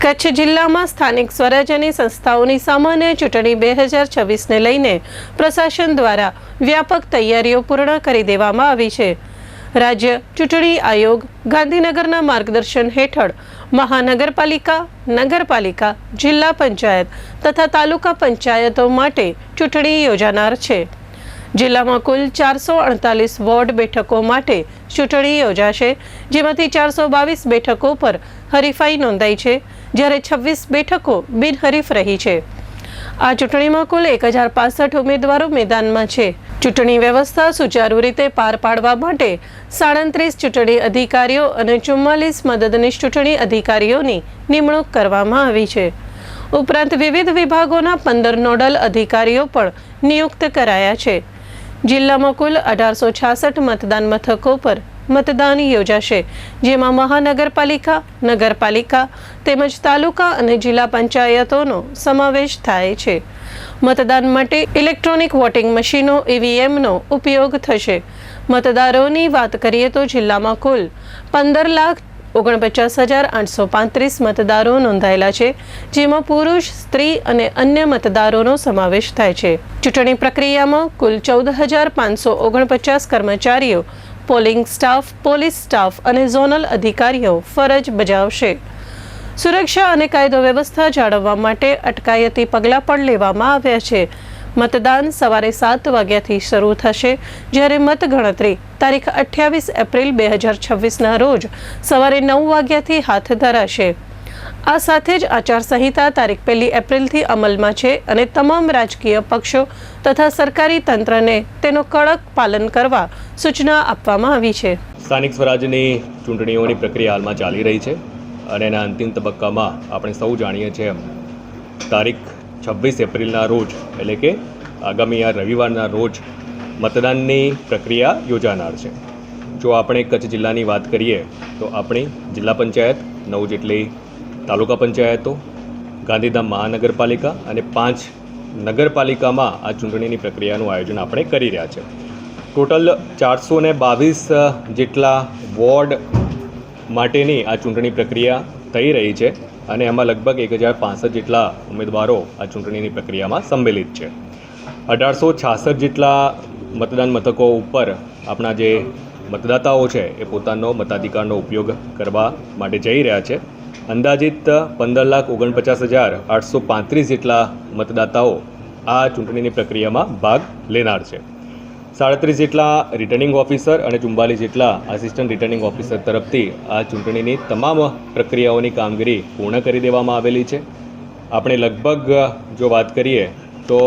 કચ્છ જિલ્લામાં સ્થાનિક સ્વરાજ્યની સંસ્થાઓની સામાન્ય ચૂંટણી 2026ને લઈને પ્રશાસન દ્વારા વ્યાપક તૈયારીઓ પૂર્ણ કરી દેવામાં આવી છે। રાજ્ય ચૂંટણી આયોગ ગાંધીનગરના માર્ગદર્શન હેઠળ મહાનગરપાલિકા, નગરપાલિકા, જિલ્લા પંચાયત તથા તાલુકા પંચાયતો માટે ચૂંટણી યોજાનાર છે। જિલ્લામાં કુલ 448 વોર્ડ બેઠકો માટે ચૂંટણી યોજાશે, જેમાંથી 422 બેઠકો પર હરીફાઈ નોંધાઈ છે, જ્યારે 26 બેઠકો બિનહરીફ રહી છે। આ ચૂંટણીમાં કુલ 1065 ઉમેદવારો મેદાનમાં છે। ચૂંટણી વ્યવસ્થા સુચારુ રીતે પાર પાડવા માટે 37 ચૂંટણી અધિકારીઓ અને 44 મદદનીશ ચૂંટણી અધિકારીઓની નિમણૂક કરવામાં આવી છે। ઉપરાંત વિવિધ વિભાગોના 15 નોડલ અધિકારીઓ પણ નિયુક્ત કરાયા છે। જિલ્લામાં કુલ 1866 મતદાન મથકો પર મતદાન યોજાશે, જેમાં મહાનગરપાલિકા, નગરપાલિકા તેમજ તાલુકા અને જિલ્લા પંચાયતોનો સમાવેશ થાય છે। મતદાન માટે ઇલેક્ટ્રોનિક વોટિંગ મશીનો EVMનો ઉપયોગ થશે। મતદારોની વાત કરીએ તો જિલ્લામાં કુલ 15,49,835 મતદારો નોંધાયેલા છે, જેમાં પુરુષ, સ્ત્રી અને અન્ય મતદારોનો સમાવેશ થાય છે। ચૂંટણી પ્રક્રિયામાં કુલ 14,549 કર્મચારીઓ, પોલિંગ સ્ટાફ, પોલીસ સ્ટાફ અને ઝોનલ અધિકારીઓ ફરજ બજાવશે। સુરક્ષા અને કાયદો વ્યવસ્થા જાળવવા માટે અટકાયતી પગલાં પણ લેવામાં આવ્યા છે। મતદાન સવારે 7 વાગ્યાથી શરૂ થશે, જ્યારે મતગણતરી તારીખ 28 એપ્રિલ 2026ના રોજ સવારે 9 વાગ્યાથી હાથ ધરાશે। આ સાથે જ આચારસંહિતા તારીખ 1 એપ્રિલથી અમલમાં છે અને તમામ રાજકીય પક્ષો તથા સરકારી તંત્રને તેનો કડક પાલન કરવા સૂચના આપવામાં આવી છે। સ્થાનિક સ્વરાજ્યની ચૂંટણીઓની પ્રક્રિયા હાલમાં ચાલી રહી છે અને એના અંતિમ તબક્કામાં આપણે સૌ જાણીએ છીએ તારીખ 26 એપ્રિલના રોજ એટલે કે આગામી આ રવિવારના રોજ મતદાનની પ્રક્રિયા યોજાનાર છે। જો આપણે કચ્છ જિલ્લાની વાત કરીએ તો આપણી જિલ્લા પંચાયત, 9 જેટલી તાલુકા પંચાયતો, ગાંધીધામ મહાનગરપાલિકા અને 5 નગરપાલિકામાં આ ચૂંટણીની પ્રક્રિયાનું આયોજન આપણે કરી રહ્યા છે। ટોટલ 422 જેટલા વોર્ડ માટેની આ ચૂંટણી પ્રક્રિયા થઈ રહી છે અને એમાં લગભગ 1065 જેટલા ઉમેદવારો આ ચૂંટણીની પ્રક્રિયામાં સંમેલિત છે। 1866 જેટલા મતદાન મથકો ઉપર આપણા જે મતદાતાઓ છે એ પોતાનો મતાધિકારનો ઉપયોગ કરવા માટે જઈ રહ્યા છે। અંદાજિત 15,49,835 જેટલા મતદાતાઓ આ ચૂંટણીની પ્રક્રિયામાં ભાગ લેનાર છે। 37 જેટલા રિટર્નિંગ ઓફિસર અને 44 જેટલા આસિસ્ટન્ટ રિટર્નિંગ ઓફિસર તરફથી આ ચૂંટણીની તમામ પ્રક્રિયાઓની કામગીરી પૂર્ણ કરી દેવામાં આવેલી છે। આપણે લગભગ જો વાત કરીએ તો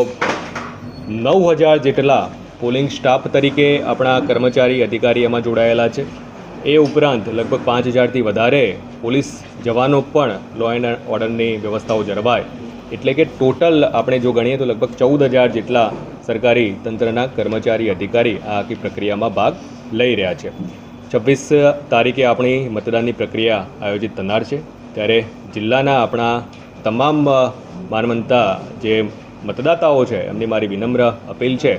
9,000 જેટલા પોલિંગ સ્ટાફ તરીકે આપણા કર્મચારી અધિકારી એમાં જોડાયેલા છે। એ ઉપરાંત લગભગ 5,000થી વધારે પોલીસ જવાનો પણ લો એન્ડ ઓર્ડરની વ્યવસ્થાઓ જળવાય, એટલે કે ટોટલ આપણે જો ગણીએ તો લગભગ 14,000 જેટલા સરકારી તંત્રના કર્મચારી અધિકારી આ આખી પ્રક્રિયામાં ભાગ લઈ રહ્યા છે। 26 તારીખે આપણી મતદાનની પ્રક્રિયા આયોજિત થનાર છે, ત્યારે જિલ્લાના આપણા તમામ માનવંતા જે મતદાતાઓ છે એમની મારી વિનમ્ર અપીલ છે,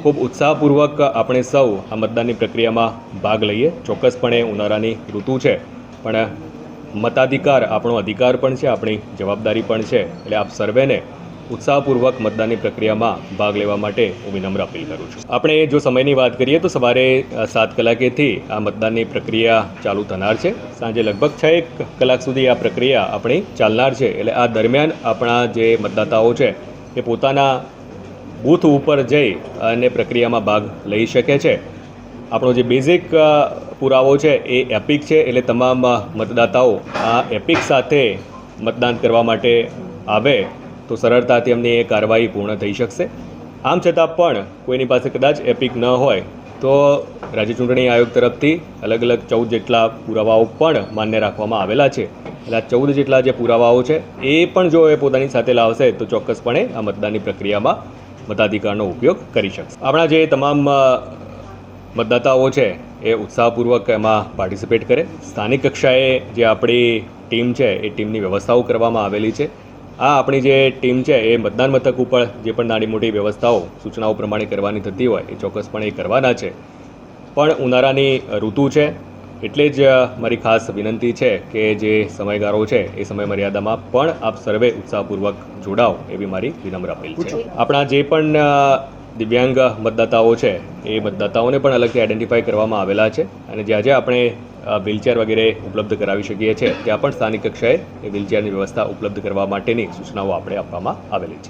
ખૂબ ઉત્સાહપૂર્વક આપણે સૌ આ મતદાનની પ્રક્રિયામાં ભાગ લઈએ। ચોક્કસપણે ઉનાળાની ઋતુ છે, પણ મતાધિકાર આપણો અધિકાર પણ છે, આપણી જવાબદારી પણ છે, એટલે આપ સર્વેને ઉત્સાહપૂર્વક મતદાનની પ્રક્રિયામાં ભાગ લેવા માટે હું વિનમ્ર અપીલ કરું છું। આપણે જો સમયની વાત કરીએ તો સવારે 7 કલાકેથી આ મતદાનની પ્રક્રિયા ચાલુ થનાર છે। સાંજે લગભગ 6 કલાક સુધી આ પ્રક્રિયા આપણી ચાલનાર છે, એટલે આ દરમિયાન આપણા જે મતદાતાઓ છે એ પોતાના બૂથ ઉપર જઈ અને પ્રક્રિયામાં ભાગ લઈ શકે છે। આપણો જે બેઝિક પુરાવો છે એ એપિક છે, એટલે તમામ મતદાતાઓ આ એપિક સાથે મતદાન કરવા માટે આવે તો સરળતાથી એમની એ કાર્યવાહી પૂર્ણ થઈ શકશે। આમ છતાં પણ કોઈની પાસે કદાચ એપિક ન હોય તો રાજ્ય ચૂંટણી આયોગ તરફથી અલગ અલગ 14 જેટલા પુરાવાઓ પણ માન્ય રાખવામાં આવેલા છે, એટલે આ 14 જેટલા જે પુરાવાઓ છે એ પણ જો એ પોતાની સાથે લાવશે તો ચોક્કસપણે આ મતદાનની પ્રક્રિયામાં મતાધિકારનો ઉપયોગ કરી શકશે। આપણા જે તમામ મતદાતાઓ છે એ ઉત્સાહપૂર્વક એમાં પાર્ટિસિપેટ કરે। સ્થાનિક કક્ષાએ જે આપણી ટીમ છે એ ટીમની વ્યવસ્થાઓ કરવામાં આવેલી છે। આ આપણી જે ટીમ છે એ મતદાન મથક ઉપર જે પણ નાની મોટી વ્યવસ્થાઓ સૂચનાઓ પ્રમાણે કરવાની થતી હોય એ ચોક્કસપણે કરવાના છે। પણ ઉનાળાની ઋતુ છે એટલે જ મારી ખાસ વિનંતી છે કે જે સમયગાળો છે એ સમય મર્યાદામાં પણ આપ સર્વે ઉત્સાહપૂર્વક જોડાઓ એવી મારી વિનમ્ર અપીલ છે. આપણા જે પણ દિવ્યાંગ મતદાતાઓ છે એ મતદાતાઓને પણ અલગથી આઈડેન્ટિફાઈ કરવામાં આવેલા છે અને જ્યાં જ્યાં આપણે વ્હીલચેર વગેરે ઉપલબ્ધ કરાવી શકીએ છીએ ત્યાં પણ સ્થાનિક કક્ષાએ એ વ્હીલચેરની વ્યવસ્થા ઉપલબ્ધ કરવા માટેની સૂચનાઓ આપણે આપવામાં આવેલી છે.